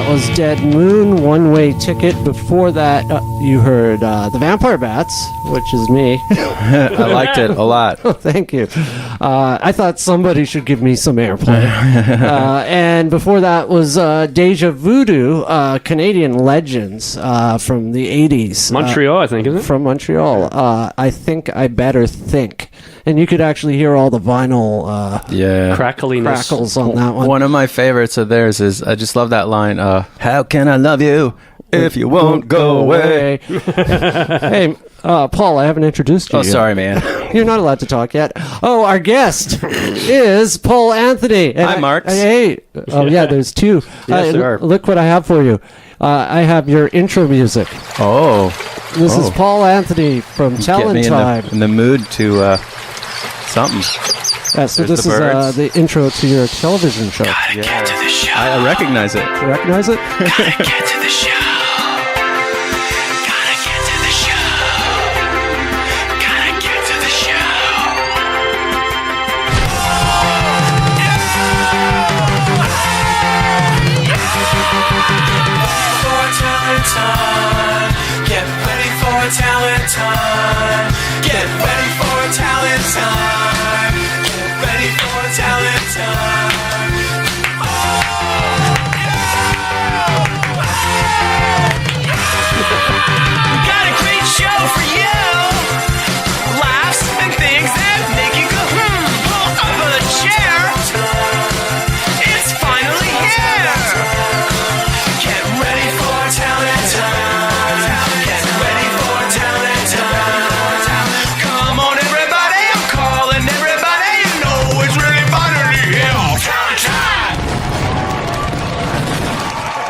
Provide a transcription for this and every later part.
That was Dead Moon, One Way Ticket. Before that, you heard the Vampire Bats, which is me. I liked it a lot. Oh, thank you. I thought somebody should give me some airplay. And before that was Deja Voodoo, Canadian legends from the 80s. Montreal, I think, isn't it? From Montreal. I Think I Better Think. And you could actually hear all the vinyl crackles on that one. One of my favorites of theirs is, I just love that line, how can I love you if you won't go away? Hey, Paul, I haven't introduced you yet. Sorry, man. You're not allowed to talk yet. Oh, our guest is Paul Anthony. Hi, Mark. Hey. Oh, yeah, there's two. Yes, there are. Look what I have for you. I have your intro music. Oh. This is Paul Anthony from Talent Time. In the mood to something. Yeah, so this is the intro to your television show. Gotta get to the show. I recognize it. You recognize it? Gotta get to the show. Gotta get to the show. Gotta get to the show. For talent time. Get ready for talent time. Get ready for talent time. Get ready for talent time. We got a great show for you. Laughs and things that make you go, pull up a chair. It's finally here. Get ready for talent time. Get ready for talent time. Come on, everybody. I'm calling everybody. You know it's really finally here. Talent time.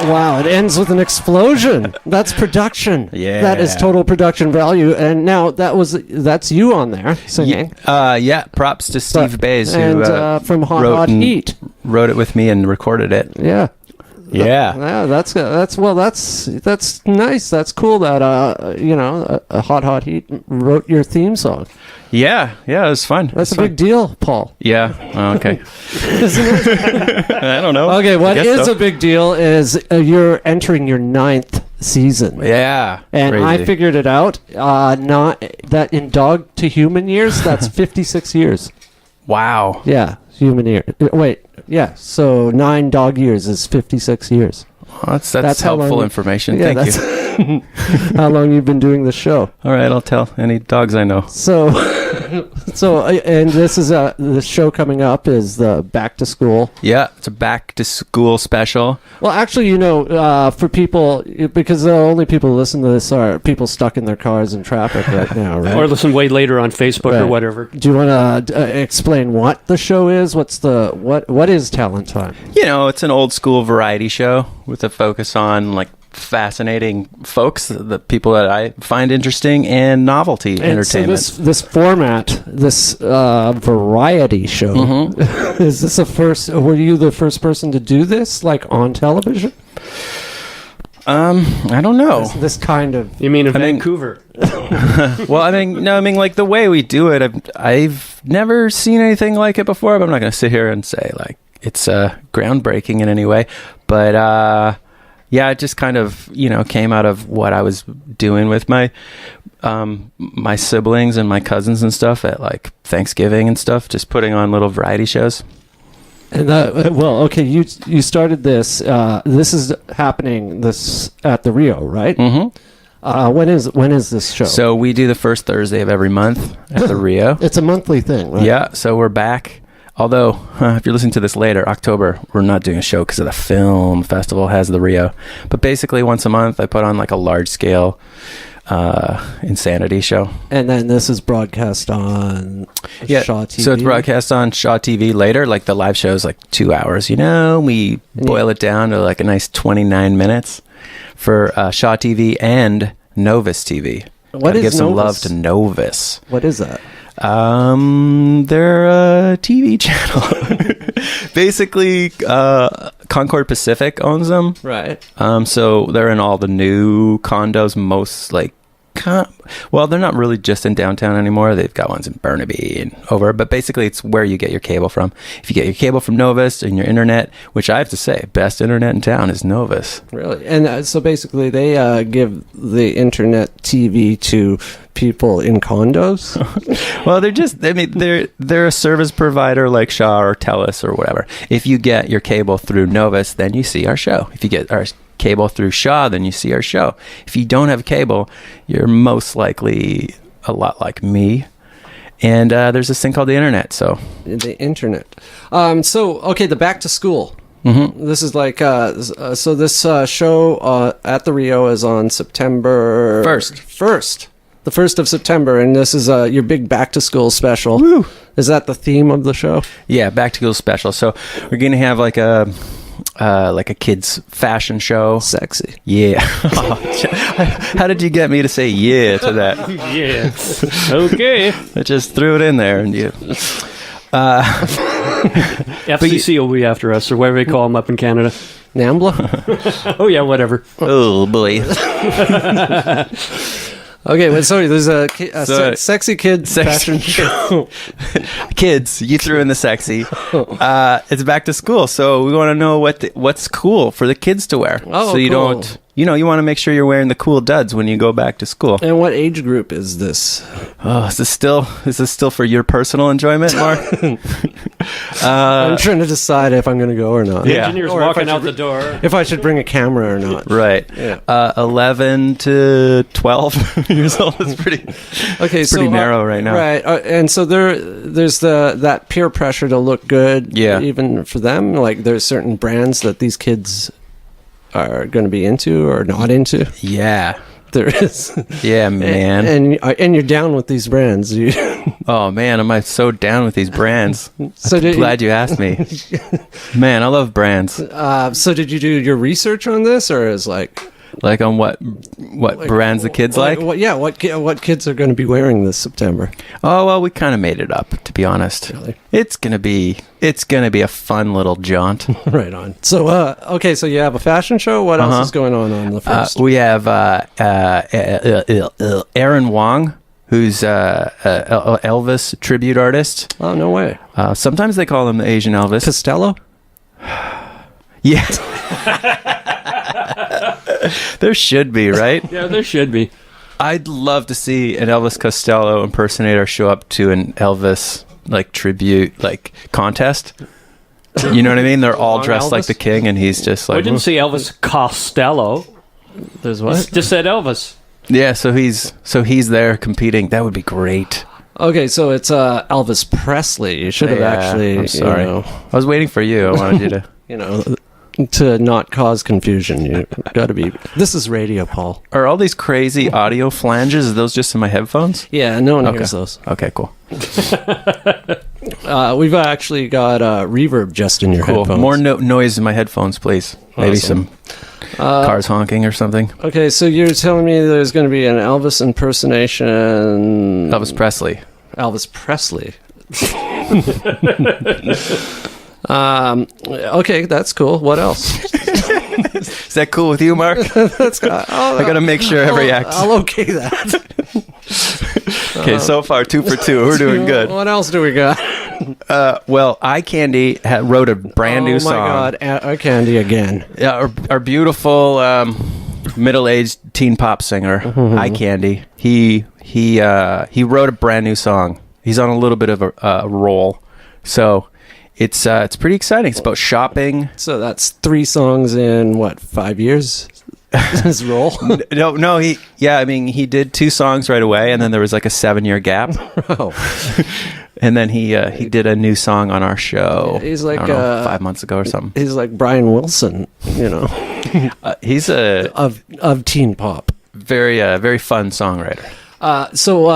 Wow, it ends with an explosion. That's production. Yeah. That is total production value. And now that's you on there singing. Yeah, props to Steve Bays, who and from Hot Heat. wrote it with me and recorded it. Yeah. Yeah. That's nice. That's cool that a Hot Heat wrote your theme song. Yeah, it was fun. That's a big deal, Paul. Yeah. Oh, okay. Isn't it? I don't know. Okay, what is a big deal is you're entering your 9th season. Yeah. And crazy. I figured it out. Not that in dog to human years, that's 56 years. Wow. Yeah, human year. Wait, yeah. So 9 dog years is 56 years. Well, that's helpful information. Yeah, Thank you. how long you've been doing the show. All right, I'll tell any dogs I know. So, and this is the show coming up is the Back to School. Yeah, it's a back to school special. Well, actually, for people, because the only people who listen to this are people stuck in their cars in traffic right now, right? Or listen way later on Facebook or whatever. Do you want to explain what the show is? What is Talent Time? It's an old school variety show with a focus on like fascinating folks, the people that I find interesting, and novelty entertainment. So this format, this variety show, is this a first? Were you the first person to do this, like on television? I don't know. This kind of. You mean in Vancouver? Well, like the way we do it, I've never seen anything like it before. But I'm not going to sit here and say like it's groundbreaking in any way. But yeah, it just kind of, came out of what I was doing with my my siblings and my cousins and stuff at like Thanksgiving and stuff, just putting on little variety shows. And you started this. This is happening at the Rio, right? Mm-hmm. When is this show? So we do the first Thursday of every month at the Rio. It's a monthly thing, right? Yeah. So we're back. Although, if you're listening to this later, October, we're not doing a show because of the film festival has the Rio. But basically, once a month, I put on like a large-scale insanity show. And then this is broadcast on Shaw TV? So it's broadcast on Shaw TV later. Like the live show is like 2 hours. We boil it down to like a nice 29 minutes for Shaw TV and Novus TV. What is give some love Novus? to Novus. What is that? They're a TV channel. Basically, Concord Pacific owns them. Right. So they're in all the new condos, most like Well, they're not really just in downtown anymore. They've got ones in Burnaby and over, but basically it's where you get your cable from. If you get your cable from Novus and your internet, which I have to say, best internet in town is Novus. Really? And so basically they give the internet TV to people in condos? Well, they're a service provider like Shaw or Telus or whatever. If you get your cable through Novus, then you see our show. If you get our cable through Shaw, then you see our show. If you don't have cable, you're most likely a lot like me. And there's this thing called the internet. So the internet. The back to school. Mm-hmm. This is like so. This show at the Rio is on September 1st. The 1st of September, and this is your big back to school special. Woo! Is that the theme of the show? Yeah, back to school special. So we're gonna have like a kids fashion show. Sexy. Yeah. How did you get me to say yeah to that? Yeah. Okay. I just threw it in there, and you. FCC will be after us, or whatever they call them up in Canada. NAMBLA? Oh yeah, whatever. Oh boy. Okay, well, sorry, there's a sexy kid fashion show. Kids, you threw in the sexy. It's back to school, so we want to know what's cool for the kids to wear. Oh, so you cool. don't, you want to make sure you're wearing the cool duds when you go back to school. And what age group is this? Oh, is this still for your personal enjoyment, Mark? I'm trying to decide if I'm going to go or not. The Yeah. engineer's Or if walking I out should- the door. If I should bring a camera or not. Right. Yeah. 11 to 12 years old is pretty. Okay, It's pretty narrow right now. Right, and so there's that peer pressure to look good. Yeah. Even for them, like there's certain brands that these kids are going to be into or not into. Yeah. There is. Yeah, man. And you're down with these brands. Oh man, am I so down with these brands? So I'm glad you asked me. Man, I love brands. So did you do your research on this, or is like On what brands the kids like? What kids are going to be wearing this September? Oh well, we kind of made it up, to be honest. Really? It's gonna be a fun little jaunt. Right on. So okay, so you have a fashion show. What else is going on the first? We have Aaron Wong, who's Elvis tribute artist. Oh, no way. Sometimes they call him the Asian Elvis. Costello? Yeah. There should be, right? Yeah, there should be. I'd love to see an Elvis Costello impersonator show up to an Elvis tribute contest. You know what I mean? They're all dressed Elvis? like the king, and he's just I like, didn't see Elvis Costello. There's what? Just said Elvis. yeah. So he's there competing. That would be great. Okay, so it's Elvis Presley. You should have Yeah, actually. I'm sorry. You I was waiting for you. I wanted you to. know, to not cause confusion, you got to be. This is radio, Paul. Are all these crazy audio flanges? Are those just in my headphones? Yeah, no one Okay. hears those. Okay, cool. We've actually got reverb just in your Cool. headphones. More noise in my headphones, please. Maybe Awesome. some cars honking or something. Okay, so you're telling me there's going to be an Elvis impersonation. Elvis Presley. Elvis Presley. Okay, that's cool. What else? Is that cool with you, Mark? That's I I gotta make sure every act. I'll okay that. Okay, so far 2 for 2. We're doing good. What else do we got? Well, Eye Candy wrote a brand new song. Oh my God, Eye Candy again. Yeah, our beautiful middle-aged teen pop singer, Eye Candy. He wrote a brand new song. He's on a little bit of a roll, so it's pretty exciting. It's about shopping. So that's 3 songs in what, 5 years? His role? No, he did 2 songs right away, and then there was like a 7-year gap. Oh. And then he did a new song on our show. He's like I don't know, 5 months ago or something. He's like Brian Wilson, you know, He's a of teen pop. very fun songwriter. So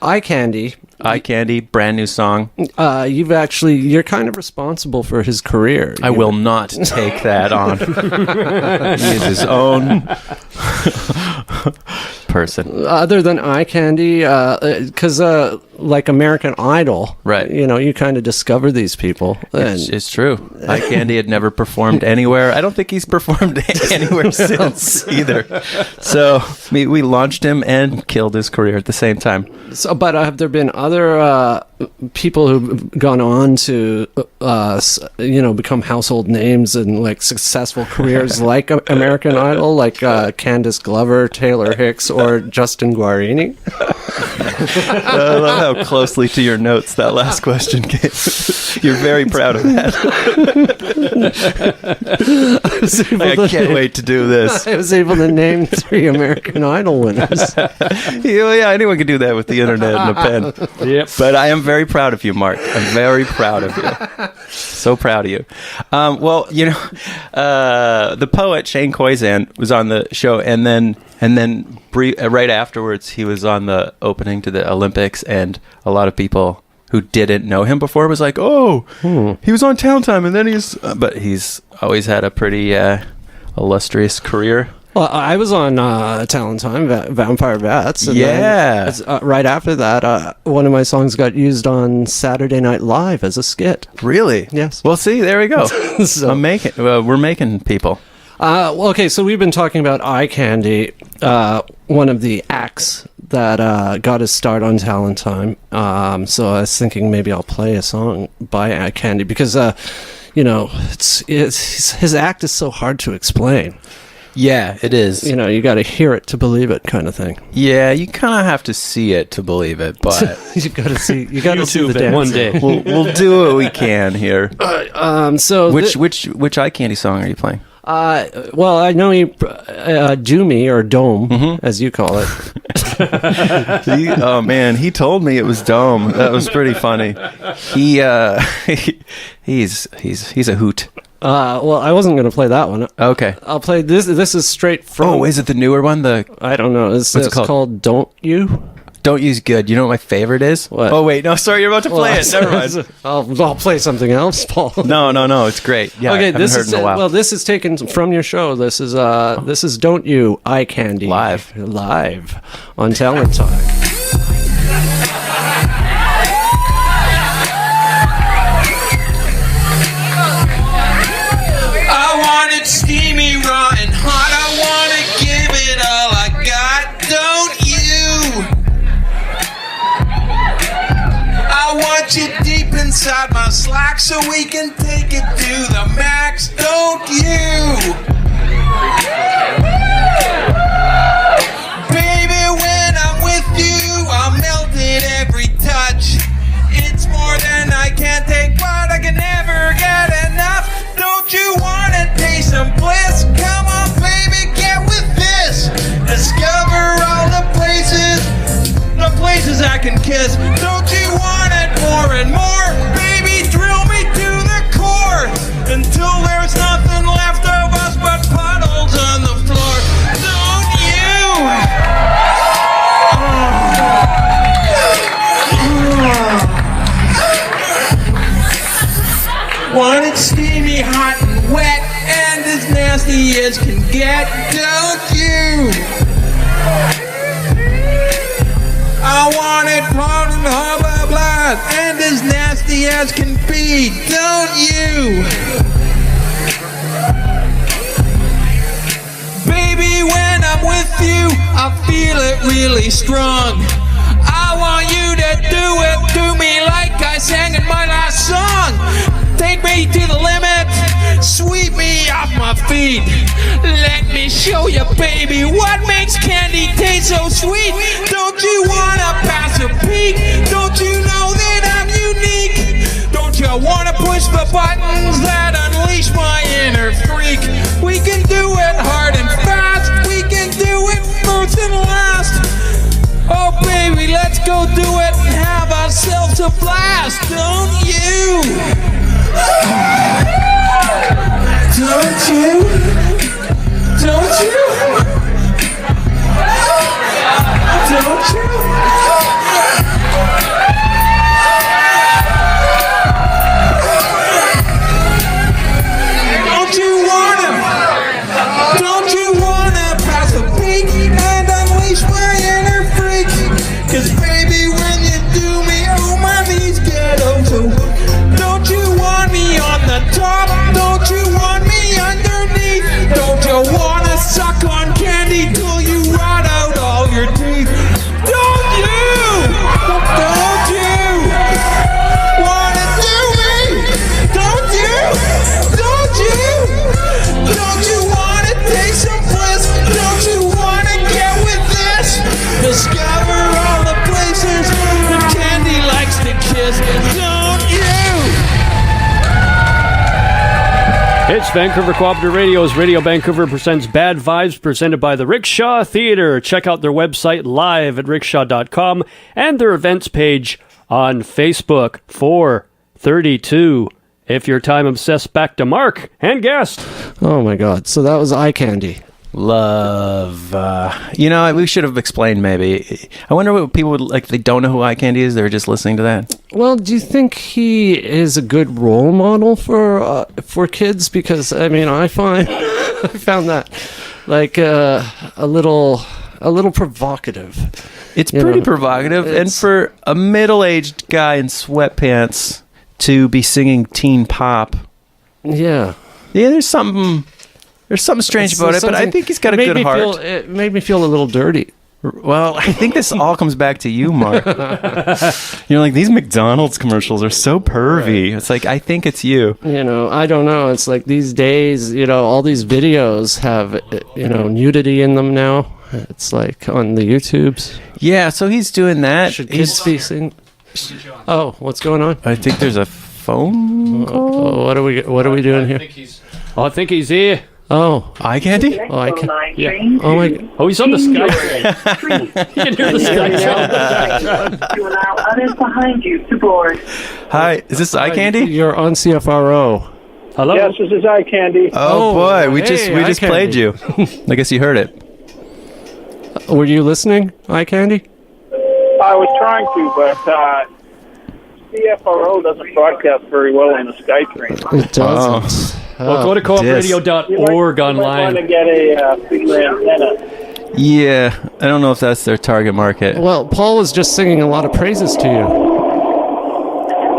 Eye Candy. Eye Candy, brand new song. You're kind of responsible for his career. I will not take that on. He is his own. person? Other than eye candy, because like American Idol, Right. You kind of discover these people. It's true. Eye Candy had never performed anywhere. I don't think he's performed anywhere since either. So we launched him and killed his career at the same time. So, but have there been other people who've gone on to, become household names and like successful careers like American Idol, like Candace Glover, Taylor Hicks, or Justin Guarini? I love how closely to your notes that last question came. You're very proud of that. I can't wait to do this. I was able to name 3 American Idol winners. Yeah, anyone can do that with the internet and a pen. Yep. But I am very proud of you, Mark. I'm very proud of you. So proud of you. The poet Shane Koizan was on the show, and then right afterwards, he was on the opening to the Olympics, and a lot of people who didn't know him before was like, "Oh, he was on Town Time," and then but he's always had a pretty illustrious career. Well, I was on Talent Time, Vampire Bats. And Yeah. then, right after that, one of my songs got used on Saturday Night Live as a skit. Really? Yes. Well, see, there we go. So- We're making people. Okay, so we've been talking about Eye Candy, one of the acts that got his start on Talent Time. So I was thinking maybe I'll play a song by Eye Candy because, it's his act is so hard to explain. Yeah, it is. You got to hear it to believe it, kind of thing. Yeah, you kind of have to see it to believe it, but You got to see. You got to see the YouTube it one dancing. day. we'll do what we can here. So Which Eye Candy song are you playing? well, I know you do me or dome as you call it. Oh man, he told me it was Dome. That was pretty funny. He's a hoot. Well, I wasn't going to play that one. Okay. I'll play this. This is straight from. Oh, is it the newer one? I don't know. It's What's it called? Don't You? Don't Use Good. You know what my favorite is? What? Oh wait, no, sorry, you're about to play it. Never mind. I'll play something else, Paul. No, it's great. Yeah, Okay, I haven't heard in a while. Well, this is taken from your show. This is Don't You, Eye Candy Live on Talent Time. I want it steamy, raw, and hot. I want to give it all I got. Don't you? I want you deep inside my slack so we can take it to the max. Don't you? Baby, when I'm with you, I'm melted every touch. It's more than I can take, but I can never get enough. Don't you wanna taste some bliss? Come on, baby, get with this. Discover all the places I can kiss. Don't you want it more and more? Baby, drill me to the core until there's nothing left of us but puddles on the floor. Don't you? Want it steamy, hot, and wet, and as nasty as can get, don't you? I want it blah, blah, blah, blah, and as nasty as can be, don't you? Baby, when I'm with you, I feel it really strong. I want you to do it to me like I sang in my last song. Take me to the limit, sweep me off my feet. Let me show you, baby, what makes candy taste so sweet. Don't you wanna pass a peek? Don't you know that I'm unique? Don't you wanna push the buttons that unleash my inner freak? We can do it hard and fast. We can do it first and last. Oh baby, let's go do it and have ourselves a blast. Don't you? Don't you? Don't you? Don't you? Don't you wanna pass a peek and unleash my this, don't you? It's Vancouver Cooperative Radio's Radio Vancouver presents Bad Vibes, presented by the Rickshaw Theatre. Check out their website live at rickshaw.com and their events page on Facebook. 432. If you're time obsessed, back to Mark and guest. Oh my God! So that was eye candy. Love. We should have explained maybe. I wonder what people would like if they don't know who Eye Candy is. They're just listening to that. Well, do you think he is a good role model for kids? Because I mean, I found that like a little provocative. It's pretty provocative, and for a middle-aged guy in sweatpants to be singing teen pop, yeah, there's something strange about it. But I think he's got a good heart. It made me feel a little dirty. Well, I think this all comes back to you, Mark. You're like, these McDonald's commercials are so pervy. Right. It's like, I think it's you. I don't know. It's like these days, all these videos have, nudity in them now. It's like on the YouTubes. Yeah, so he's doing that. Should kids be singing? Oh, what's going on? I think there's a phone call. What are we doing here? I think he's here. Oh, Eye Candy? Yeah. Oh my. Oh, he's on the Skype. You can hear the Skype. To allow others behind you to board. Hi, is this Eye Candy? You're on CFRO. Hello? Yes, this is Eye Candy. Oh boy, we hey, just Eye played Candy. you. I guess you heard it. Were you listening, Eye Candy? I was trying to, but CFRO doesn't broadcast very well on the SkyTrain. It doesn't. Well, go to coopradio.org I want online. to get a bigger antenna. Yeah, I don't know if that's their target market. Well, Paul was just singing a lot of praises to you.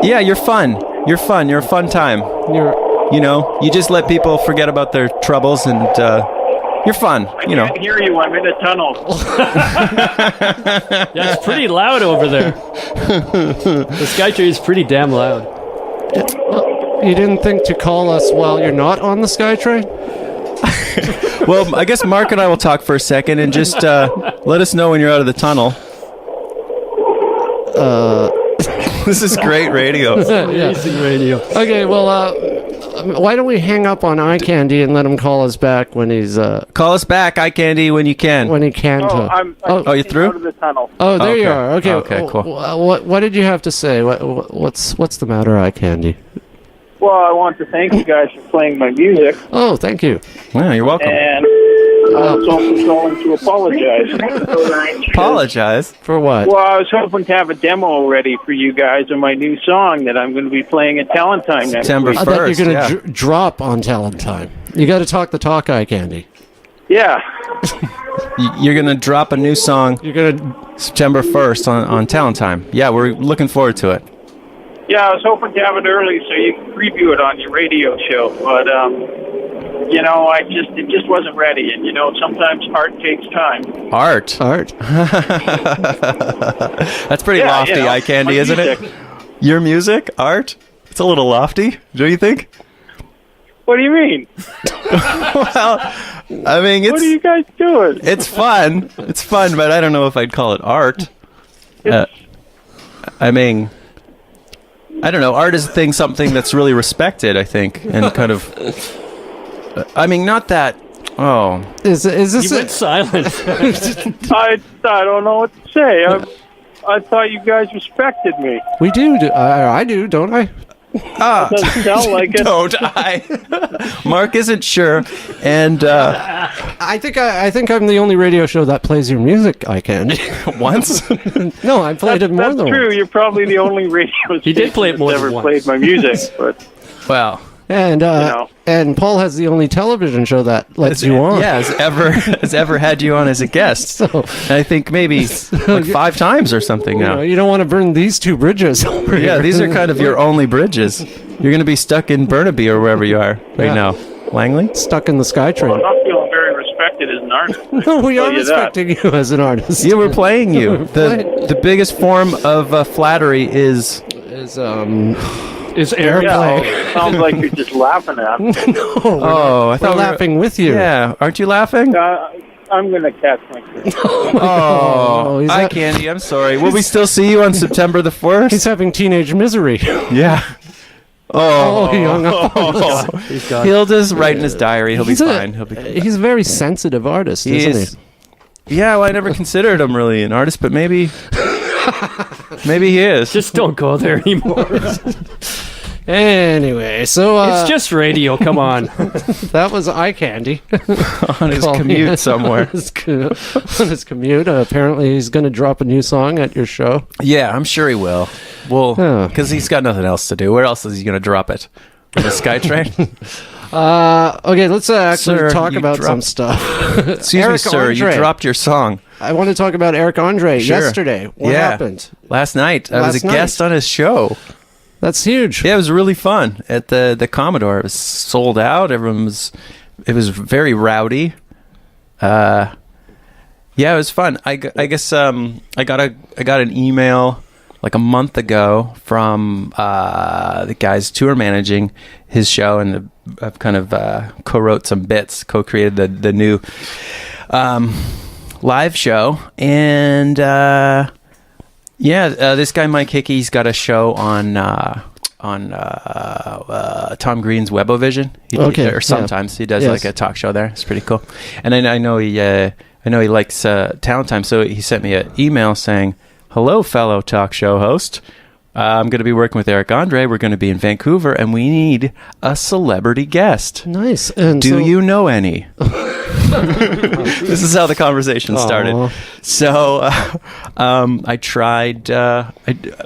Yeah, you're fun. You're fun. You're a fun time. You just let people forget about their troubles, and you're fun. I can't hear you. I'm in a tunnel. Yeah, it's pretty loud over there. The SkyTrain is pretty damn loud. You didn't think to call us while you're not on the SkyTrain? Well, I guess Mark and I will talk for a second and just let us know when you're out of the tunnel. This is great radio. Amazing radio. Okay, well, why don't we hang up on Eye Candy and let him call us back when he's Call us back, Eye Candy, when you can. when he can. I'm you're through? out of the tunnel. Oh, there you Okay. are. Okay. Okay, cool. What did you have to say? What's the matter, Eye Candy? Well, I want to thank you guys for playing my music, Oh, thank you. Well, you're welcome. and I was also going to apologize. Apologize. For what? Well, I was hoping to have a demo ready for you guys of my new song that I'm going to be playing at Talent Time next September week. I thought you're first, going to drop on Talent Time. You got to talk the talk, Eye Candy. Yeah. You're going to drop a new song You're going to... September 1st on Talent Time. Yeah, we're looking forward to it. Yeah, I was hoping to have it early so you could preview it on your radio show, but it just wasn't ready. And sometimes art takes time. Art. That's pretty lofty, Eye Candy, my isn't music. it? Your music, art. It's a little lofty, don't you think? What do you mean? Well, I mean, What are you guys doing? it's fun. It's fun, but I don't know if I'd call it art. I mean, I don't know. Art is something that's really respected, I think, and kind of. I mean, not that. Oh, Is this... You went silent. I don't know what to say. I thought you guys respected me. We do. I do, don't I? Doesn't sound like it. don't I? Mark isn't sure, and I think I'm the only radio show that plays your music, Eye Candy. once. No, I played it more That's than true. once. You're probably the only radio He did play it station more that's than ever once. played my music. But Wow. And and Paul has the only television show that lets you on. Yeah, has ever had you on as a guest. So I think maybe like 5 times or something now. you don't want to burn these two bridges over Yeah, here. these are kind of your only bridges. You're going to be stuck in Burnaby or wherever you are right Yeah. now. Langley? stuck in the I'm SkyTrain. not feeling very respected as an artist. No, we are tell you that. respecting you as an artist. Yeah, we're playing you. The biggest form of flattery is... Is Is airplay. Yeah, sounds like you're just laughing at me. Oh, I we're thought we were laughing with you. Yeah, aren't you laughing? I'm gonna catch my kid. Oh, he's Eye not- Candy, I'm sorry. Will we still see you on September the 1st? He's having teenage misery. Yeah. Oh, he hung up. He's got He'll just write in his diary. He'll be He's fine. He'll be fine. He's a very sensitive artist, He isn't is. Yeah, well, I never considered him really an artist, but maybe he is. Just don't go there anymore. he? Anyway, so It's just radio. Come on. that was Eye Candy. on his Call me. commute somewhere. On his commute. Apparently, he's going to drop a new song at your show. Yeah, I'm sure he will. Well, Yeah. because he's got nothing else to do. Where else is he going to drop it? The SkyTrain? Okay, let's actually Sir, talk you about dropped- some stuff. Excuse me, Eric sir. You Andre. dropped your song I want to talk about Eric Andre Sure. yesterday. What Yeah. happened? last night. I was Last a guest on his show. That's huge. Yeah, it was really fun at the Commodore. It was sold out. It was very rowdy. Yeah, it was fun. I guess I got an email like a month ago from the guys tour managing his show, and I've kind of co-wrote some bits, co-created the new live show, and this guy Mike Hickey's got a show on Tom Green's Webovision. Okay, Or sometimes he does Yes. like a talk show there. It's pretty cool. And then I know he likes Talent Time, so he sent me an email saying, "Hello, fellow talk show host. I'm going to be working with Eric Andre. We're going to be in Vancouver, and we need a celebrity guest. Nice. And Do so- you know any?" This is how the conversation started. Aw. So I tried.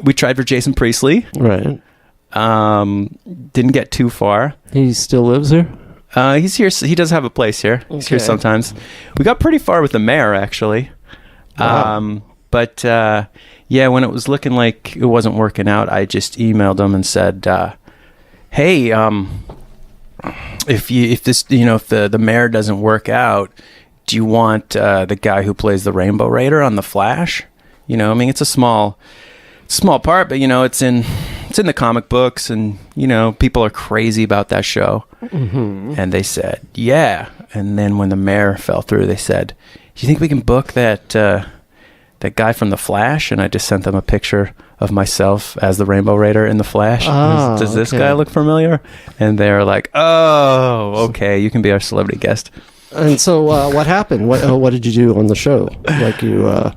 We tried for Jason Priestley. Right. Didn't get too far. He still lives here? He's here. He does have a place here. He's here Okay. sometimes. We got pretty far with the mayor, actually. Wow. But yeah, when it was looking like it wasn't working out, I just emailed him and said, "Hey, if the mayor doesn't work out, do you want the guy who plays the Rainbow Raider on The Flash? You know, I mean, it's a small part, but it's in the comic books, and people are crazy about that show." Mm-hmm. And they said, "Yeah." And then when the mayor fell through, they said, "Do you think we can book that guy from The Flash?" And I just sent them a picture of myself as the Rainbow Raider in The Flash. Ah, Does this okay. guy look familiar? And they're like, "Oh, okay, you can be our celebrity guest." And so what happened? What did you do on the show? Like you...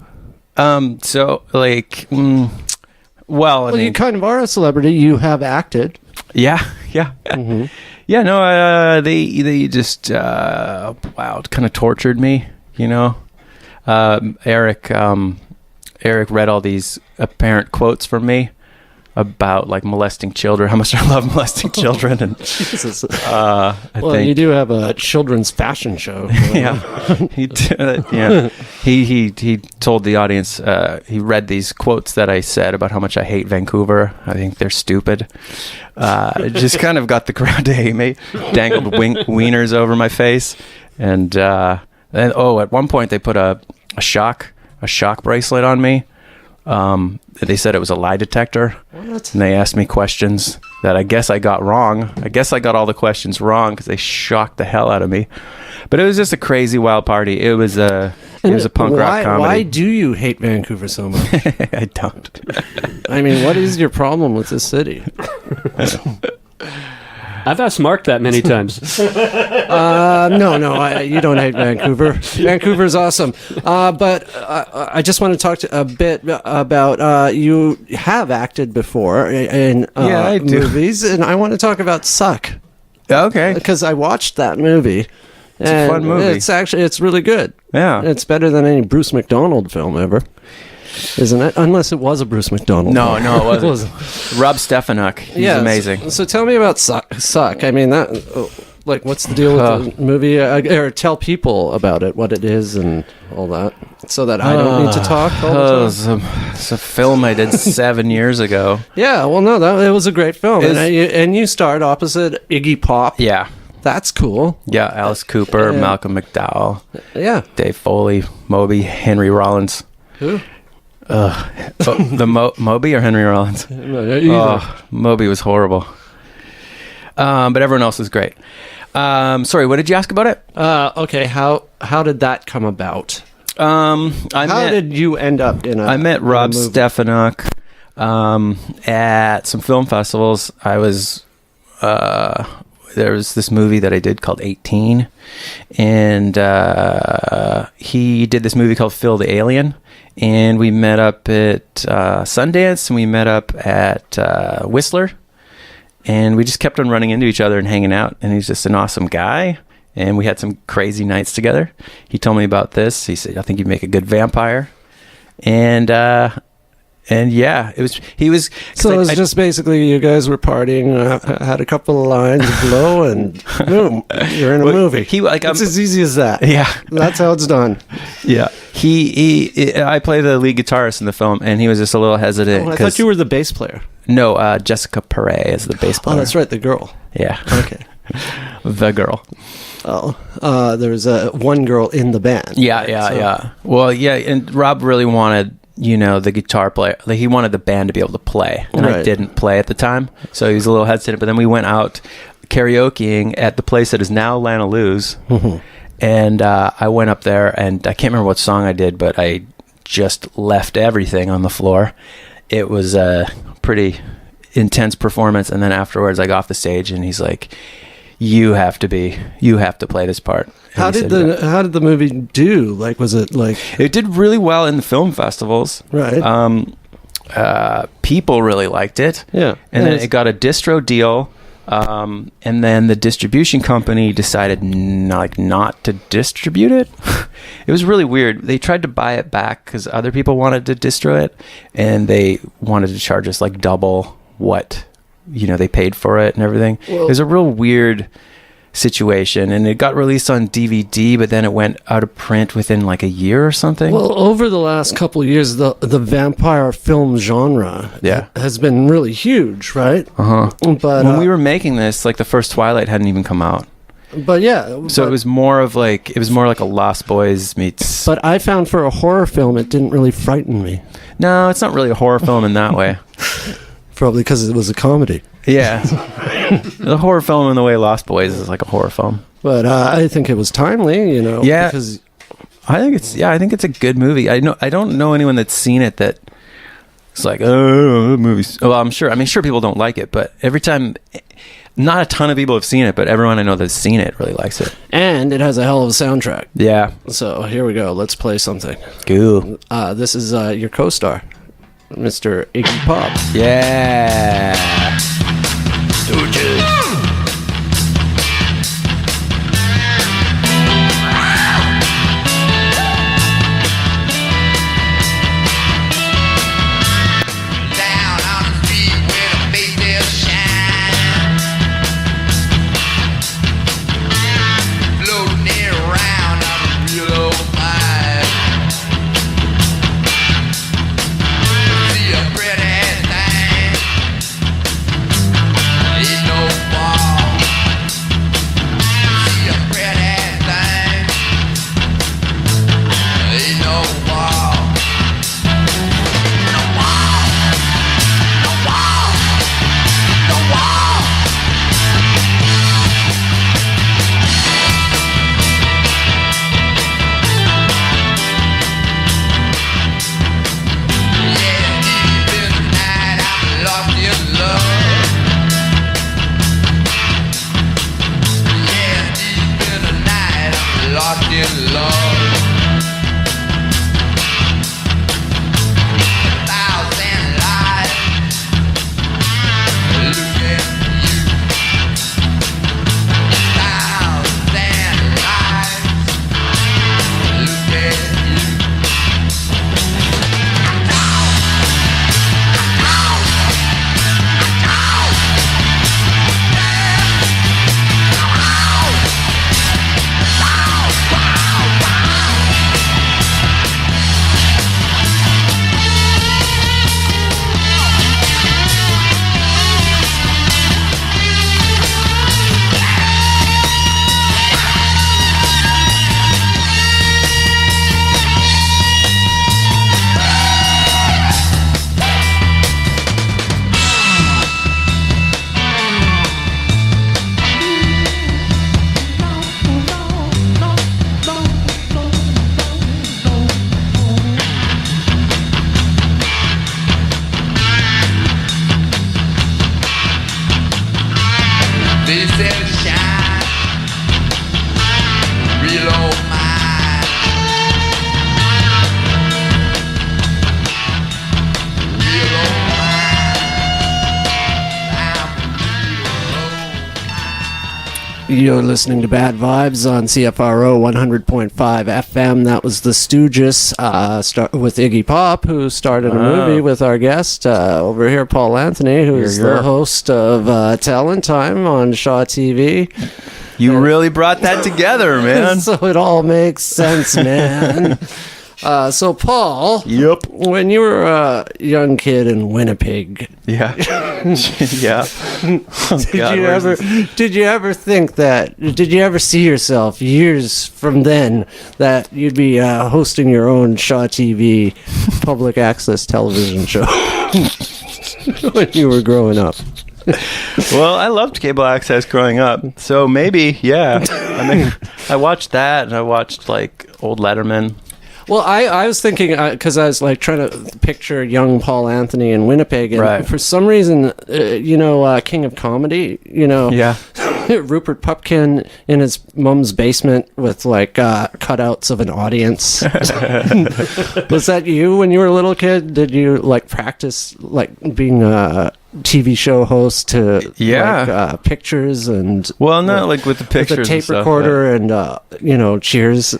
So like, well, I Well, you mean, kind of are a celebrity. You have acted. yeah. Mm-hmm. Yeah, no, they just kind of tortured me, Eric read all these apparent quotes from me about like molesting children, how much I love molesting children, and Jesus. I Well, think you do have a children's fashion show. yeah, he did, yeah. He told the audience, he read these quotes that I said about how much I hate Vancouver. I think they're stupid. It just kind of got the crowd to hate me. Dangled wieners over my face, and at one point they put a shock bracelet on me. They said it was a lie detector. What? And they asked me questions that I guess I got wrong. I guess I got all the questions wrong because they shocked the hell out of me. But it was just a crazy wild party. It was a punk rock comedy. Why do you hate Vancouver so much? I don't. I mean, what is your problem with this city? I've asked Mark that many times. No, you don't hate Vancouver. Vancouver's awesome. But I just want to talk a bit about you have acted before in Yeah, I do. movies, and I want to talk about Suck, Okay. because I watched that movie. It's a fun movie. It's really good. Yeah. It's better than any Bruce McDonald film ever, isn't it? Unless it was a Bruce McDonald. No, film. no, it wasn't. Rob Stefanik. He's Yeah, amazing. So tell me about Suck. I mean, what's the deal with the movie? Or tell people about it, what it is, and all that, so that I don't need to talk all the time. It's a film I did 7 years ago. Yeah, well, no, it was a great film, Is- and you starred opposite Iggy Pop. Yeah. That's cool. Yeah, Alice Cooper, Yeah. Malcolm McDowell, Yeah. Dave Foley, Moby, Henry Rollins. Who? Moby or Henry Rollins? Either. Oh, Moby was horrible. But everyone else was great. Sorry, what did you ask about it? Okay, how did that come about? How did you end up in a? I met in a Rob movie? Stefanuk at some film festivals. I was there was this movie that I did called 18, and he did this movie called Phil the Alien, and we met up at Sundance, and we met up at Whistler, and we just kept on running into each other and hanging out, and he's just an awesome guy. And we had some crazy nights together. He told me about this. He said, "I think you'd make a good vampire." And yeah, he was. So it was just basically you guys were partying, had a couple of lines of blow, and boom, you're in a movie. It's as easy as that. Yeah, that's how it's done. Yeah, I play the lead guitarist in the film, and he was just a little hesitant. I thought you were the bass player. No, Jessica Perret is the bass player. Oh, that's right, the girl. Yeah. Okay. The girl. Oh, there was one girl in the band. Yeah. Well, yeah, and Rob really wanted, the guitar player. Like, he wanted the band to be able to play, and I didn't play at the time, so he was a little hesitant. But then we went out karaokeing at the place that is now Lana Lou's, and I went up there, and I can't remember what song I did, but I just left everything on the floor. It was a pretty intense performance, and then afterwards I got off the stage, and he's like, you have to play this part. And how did the movie do? Like, was it like... It did really well in the film festivals. Right. People really liked it. Yeah. And then it got a distro deal. And then the distribution company decided not to distribute it. It was really weird. They tried to buy it back because other people wanted to distro it, and they wanted to charge us like double what they paid for it and everything. Well, it was a real weird situation, and it got released on DVD, but then it went out of print within like a year or something. Well, over the last couple of years, the vampire film genre has been really huge, right? But when we were making this, like, the first Twilight hadn't even come out. But yeah, so it was more like a Lost Boys meets. But I found for a horror film, it didn't really frighten me. No, it's not really a horror film in that way. Probably because it was a comedy. Yeah. The horror film in the way Lost Boys is like a horror film. But I think it was timely, Yeah. Because I think it's a good movie. I don't know anyone that's seen it that it's like, oh, the movie's... Well, I'm sure people don't like it, but every time... Not a ton of people have seen it, but everyone I know that's seen it really likes it. And it has a hell of a soundtrack. Yeah. So here we go. Let's play something. Cool. This is your co-star, Mr. Iggy Pop. Yeah. Stooges. Down on the street where the faces shine, floating around on a real old vibe. See a pretty thing You're listening to Bad Vibes on CFRO 100.5 FM. That was the Stooges with Iggy Pop, who started a movie with our guest over here, Paul Anthony, who's the host of Talent Time on Shaw TV. You really brought that together, man. So it all makes sense, man. So, Paul, Yep. when you were a young kid in Winnipeg, Yeah. Yeah. Oh, did you ever think that? Did you ever see yourself years from then that you'd be hosting your own Shaw TV public access television show when you were growing up? Well, I loved cable access growing up, so maybe, yeah. I mean, I watched that, and I watched like old Letterman. Well, I was thinking, because I was like trying to picture young Paul Anthony in Winnipeg, and Right. for some reason, King of Comedy, Yeah. Rupert Pupkin in his mom's basement with like cutouts of an audience. Was that you when you were a little kid? Did you like practice like being a TV show host to like, pictures and Well, not like with the pictures with a tape and stuff, recorder and Cheers?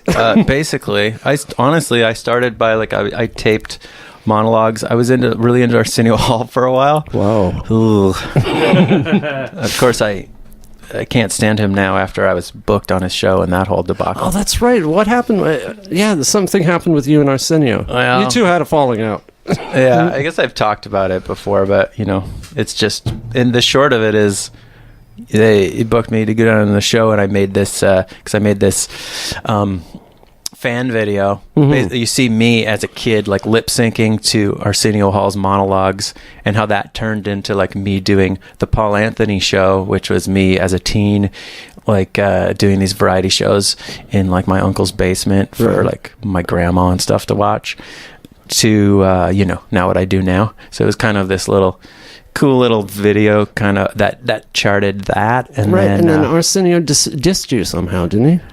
basically, I started by like I taped monologues. I was really into Arsenio Hall for a while. Wow. Ooh. Of course, I can't stand him now after I was booked on his show and that whole debacle. Oh, that's right. What happened? Something happened with you and Arsenio. Well, you two had a falling out. Yeah, I guess I've talked about it before, but it's just, and the short of it is, they booked me to go down on the show, and I made this fan video. You see me as a kid like lip syncing to Arsenio Hall's monologues, and how that turned into like me doing the Paul Anthony show, which was me as a teen, like doing these variety shows in like my uncle's basement for like my grandma and stuff to watch, to now what I do now. So it was kind of this little cool little video kind of that charted that, and then Arsenio dissed you somehow, didn't he?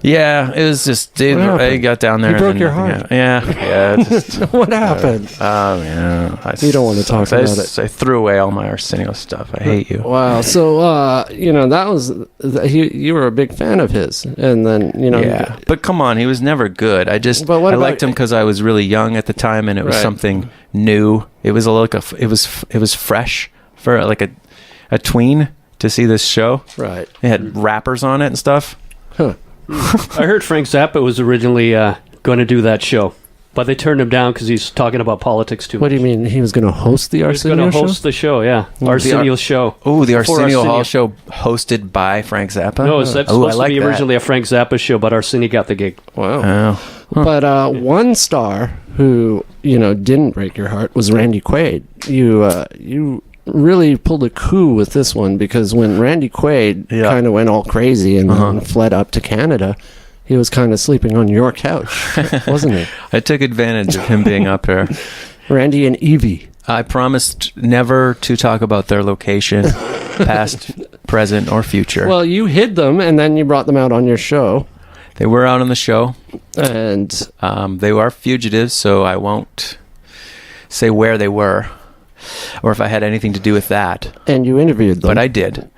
Yeah, it was just, dude, I got down there. He broke and your then, heart. Yeah. Just, What happened? oh, man. You don't want to talk about it. I threw away all my Arsenio stuff. I hate you. Wow. So, that was, you were a big fan of his. And then, Yeah, but come on, he was never good. I liked him because I was really young at the time, and it was something new. It was it was fresh for like a tween to see this show. Right. It had rappers on it and stuff. Huh. I heard Frank Zappa was originally going to do that show, but they turned him down because he's talking about politics too much. What do you mean? He was going to host the He was Arsenio going to show? host the show, yeah. Arsenio's show. Oh, the Before Arsenio Hall show hosted by Frank Zappa? No, it's supposed to be originally a Frank Zappa show, but Arsenio got the gig. Wow. Oh. But one star who, didn't break your heart was Randy Quaid. You really pulled a coup with this one, because when Randy Quaid kind of went all crazy and then fled up to Canada, he was kind of sleeping on your couch, wasn't he? I took advantage of him being up here. Randy and Evie. I promised never to talk about their location, past, present, or future. Well, you hid them, and then you brought them out on your show. They were out on the show, and they are fugitives, so I won't say where they were, or if I had anything to do with that. And you interviewed them. But I did.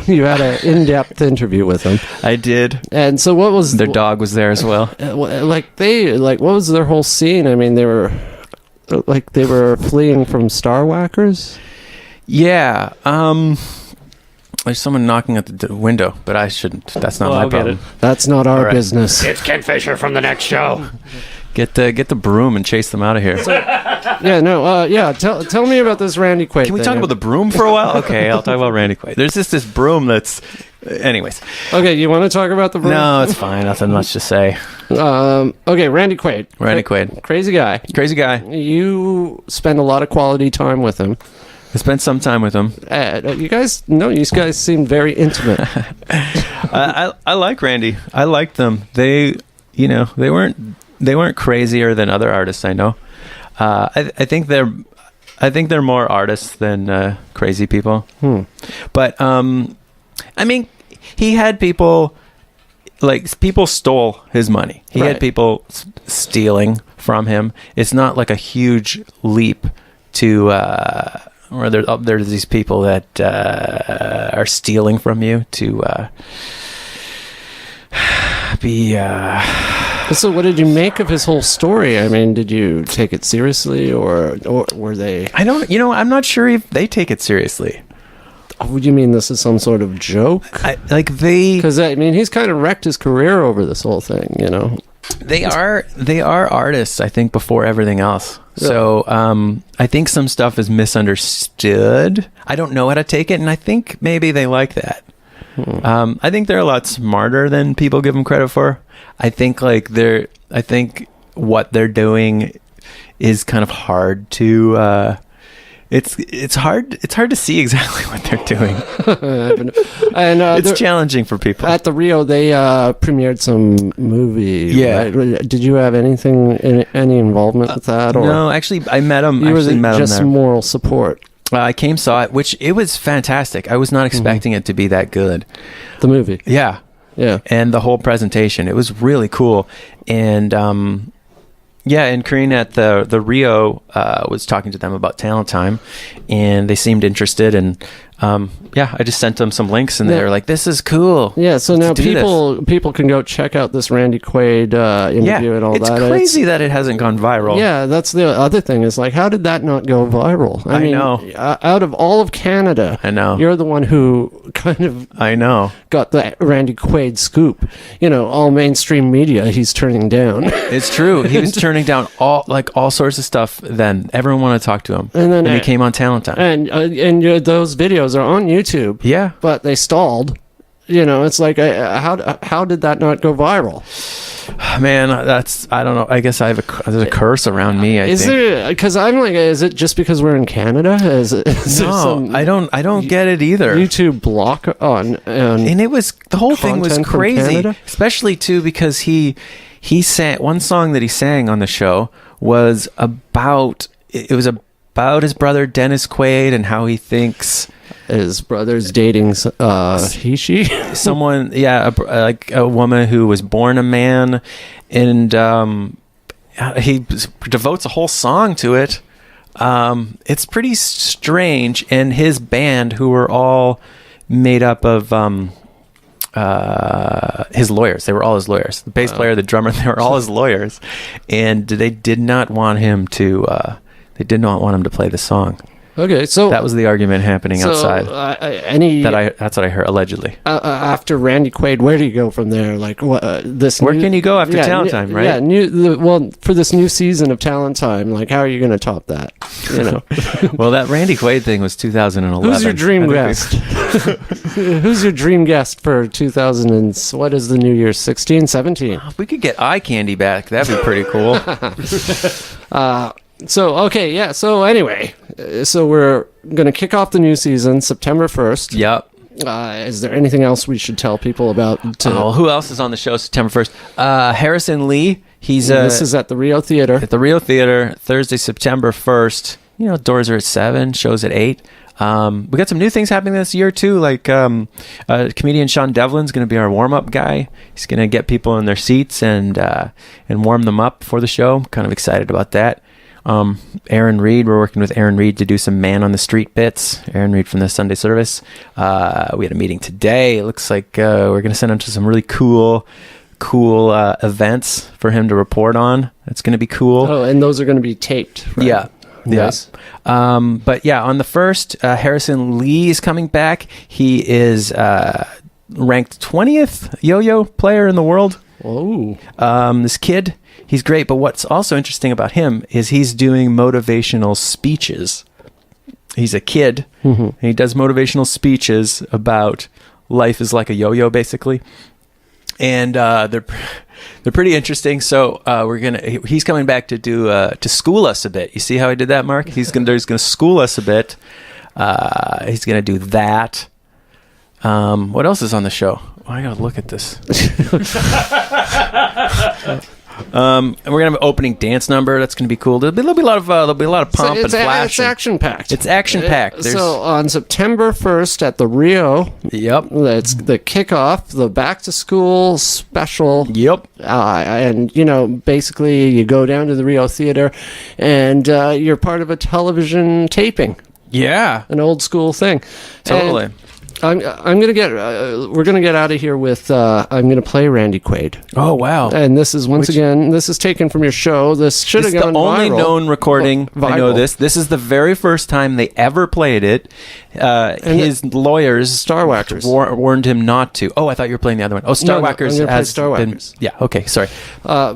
You had an in-depth interview with them. I did. And so what was... Their dog was there as well. What was their whole scene? I mean, they were fleeing from Star Whackers? Yeah. There's someone knocking at the window, but I shouldn't. That's not my problem. That's not our business. It's Ken Fisher from the next show. Get the broom and chase them out of here. Tell me about this Randy Quaid. Can we talk about the broom for a while? Okay, I'll talk about Randy Quaid. There's just this broom that's... anyways. Okay, you want to talk about the broom? No, it's fine. Nothing much to say. Okay, Randy Quaid. Randy Quaid. Crazy guy. Crazy guy. You spend a lot of quality time with him. I spent some time with him. You guys seem very intimate. I like Randy. I liked them. They weren't crazier than other artists I know. I think they're more artists than crazy people. But I mean, he had people stole his money. He had people stealing from him. It's not like a huge leap to Or there's these people that are stealing from you to be. So, what did you make of his whole story? I mean, did you take it seriously, or were they? I don't. I'm not sure if they take it seriously. Would you mean this is some sort of joke? Because I mean, he's kind of wrecked his career over this whole thing. They are artists, I think, before everything else. Yeah. So I think some stuff is misunderstood. I don't know how to take it, and I think maybe they like that. I think they're a lot smarter than people give them credit for. I think what they're doing is kind of hard to. It's hard to see exactly what they're doing. And it's challenging for people. At the Rio, they premiered some movie. Yeah. Right? Did you have any involvement with that? Or No, actually, I met him. you were met him just there. moral support. I saw it, which it was fantastic. I was not expecting it to be that good. The movie. Yeah. Yeah. And the whole presentation, it was really cool. And and Karina at the Rio was talking to them about Talent Time, and they seemed interested. And I just sent them some links, and they were like, "This is cool." Yeah. So now Let's do people can go check out this Randy Quaid interview and all it's that. Crazy that it hasn't gone viral. Yeah, that's the other thing. Is like, how did that not go viral? I mean, know. Out of all of Canada, I know. you're the one who kind of I know. got the Randy Quaid scoop. All mainstream media he's turning down. It's true. He was turning down all sorts of stuff. Then everyone wanted to talk to him, And then he came on Talent Time. And those videos are on YouTube. Yeah. But they stalled. It's like, how did that not go viral? Man, I don't know. I guess there's a curse around me. I Is think. there? Because I'm like, is it just because we're in Canada? Is there some I don't get it either. YouTube block on? And it was the whole thing was content from crazy, Canada? especially too because he sang one song that he sang on the show was about his brother Dennis Quaid and how he thinks his brother's dating she. someone, like a woman who was born a man, and he devotes a whole song to it. It's pretty strange, and his band, who were all made up of his lawyers. They were all his lawyers. The bass player, the drummer, they were all his lawyers, and they did not want him to. They did not want him to play the song. Okay, so That was the argument happening outside. That's what I heard, allegedly. After Randy Quaid, where do you go from there? Like this? Where can you go after Talent Time, right? Yeah, for this new season of Talent Time, like how are you going to top that? Well, that Randy Quaid thing was 2011. Who's your dream guest? Who's your dream guest for 2000 and what is the new year? 16, 17? If we could get eye candy back, that'd be pretty cool. So anyway, so we're going to kick off the new season September 1st. Yep. Is there anything else we should tell people about? Who else is on the show September 1st? Harrison Lee. This is at the Rio Theater. At the Rio Theater, Thursday, September 1st. Doors are at 7, shows at 8. We got some new things happening this year too, like comedian Sean Devlin's going to be our warm-up guy. He's going to get people in their seats and warm them up for the show. I'm kind of excited about that. Aaron Reed, we're working with Aaron Reed to do some man on the street bits. Aaron Reed from the Sunday service. We had a meeting today. It looks like we're going to send him to some really cool events for him to report on. That's going to be cool. Oh, and those are going to be taped, right? Yeah. Nice. But yeah, on the 1st, Harrison Lee is coming back. He is ranked 20th yo-yo player in the world. Oh. This kid, he's great. But what's also interesting about him is he's doing motivational speeches. He's a kid, and he does motivational speeches about life is like a yo-yo, basically. And they're pretty interesting. So he's coming back to do to school us a bit. You see how I did that, Mark? He's gonna school us a bit. He's gonna do that. What else is on the show? I gotta look at this. And we're gonna have an opening dance number. That's gonna be cool. There'll be a lot of pump and flash. It's action packed. It's action packed. So on September 1st at the Rio, Yep. that's the kickoff, the back to school special. Yep. And basically you go down to the Rio Theater, and you're part of a television taping. Yeah. An old school thing. Totally. And I'm gonna get. We're gonna get out of here with. I'm gonna play Randy Quaid. Oh, wow. And this is again. This is taken from your show. This should This have is the gone only viral. known recording. I know Viral. this. This is the very first time they ever played it. His lawyers, Star Whackers. warned him not to. Oh, I thought you were playing the other one. Oh, Star No, Whackers I'm gonna play has Star been. Whackers. Yeah. Okay. Sorry.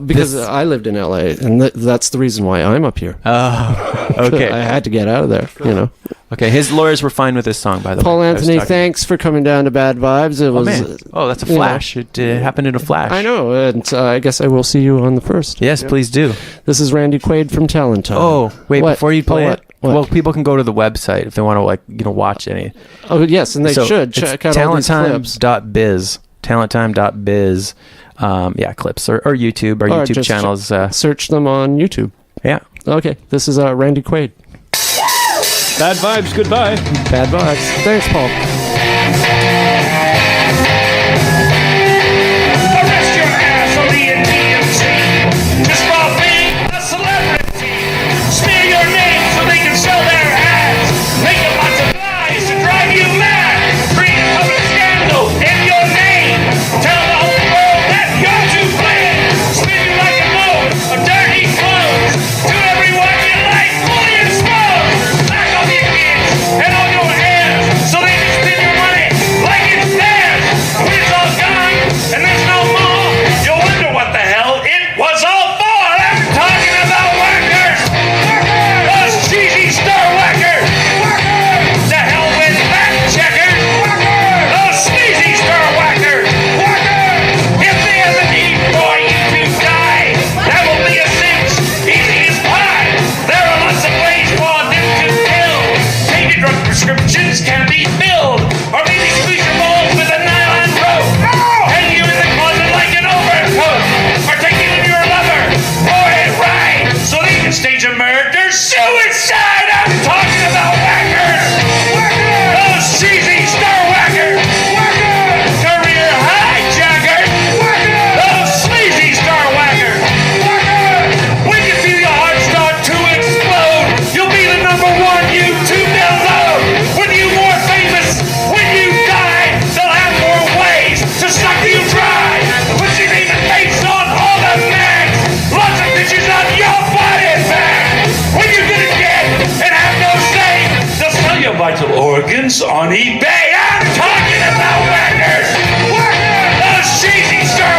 Because I lived in LA, and that's the reason why I'm up here. Oh. Okay. I had to get out of there. You know. Okay. His lawyers were fine with this song, by the Paul way. I was Anthony, talking- thanks for coming down to Bad Vibes. It Oh, was. man. Oh, that's a you know, flash. It happened in a flash. I know, and I guess I will see you on the 1st. Yes, please do. This is Randy Quaid from Talent Time. Oh, wait, What? before you play Oh, it, what? well, people can go to the website if they want to, watch any. Oh, yes, and they should it's check out all these clips. talenttime.biz. Talenttime.biz. Clips or YouTube. Our Or YouTube just channels. Search them on YouTube. Yeah. Okay, this is Randy Quaid. Bad vibes, goodbye. Bad Vibes. Thanks, Paul. Arrest your ass on the NTMC just for being a celebrity. Smear your name so they can sell their ads. Make up lots of lies to drive you mad. Create a public scandal in your name. Tell the whole world that you're to blame. Spin you like a mold of dirty clothes. Do everyone you like fully exposed. Back off your kids and all your heirs so they can spend your money like it's theirs. When it's all gone and there's no more, you'll wonder what the hell it was all for. I'm talking about workers. Those cheesy star whackers. To hell with that checkers. Those sleazy star whackers. If there's a need for you to die, that will be a cinch, easy as pie. There are lots of ways for them to kill. Maybe drug prescriptions can be filled, or maybe squeeze your balls with a nylon rope. Hang you in the closet like an overcoat, or take you to your lover for a ride, so they can stage a murder suicide. I'm talking about whackers. Those cheesy star whackers. Career hijackers. Those sleazy star whackers. When you feel your heart start to explode, you'll be the #1 YouTube download. When you more famous, when you die, they'll have more ways to suck you dry. Put your name and face on all the mags. Lots of bitches on your body bag. When you're gonna get and have no say, they'll sell your vital organs on eBay. I'm talking about whackers. Those cheesy star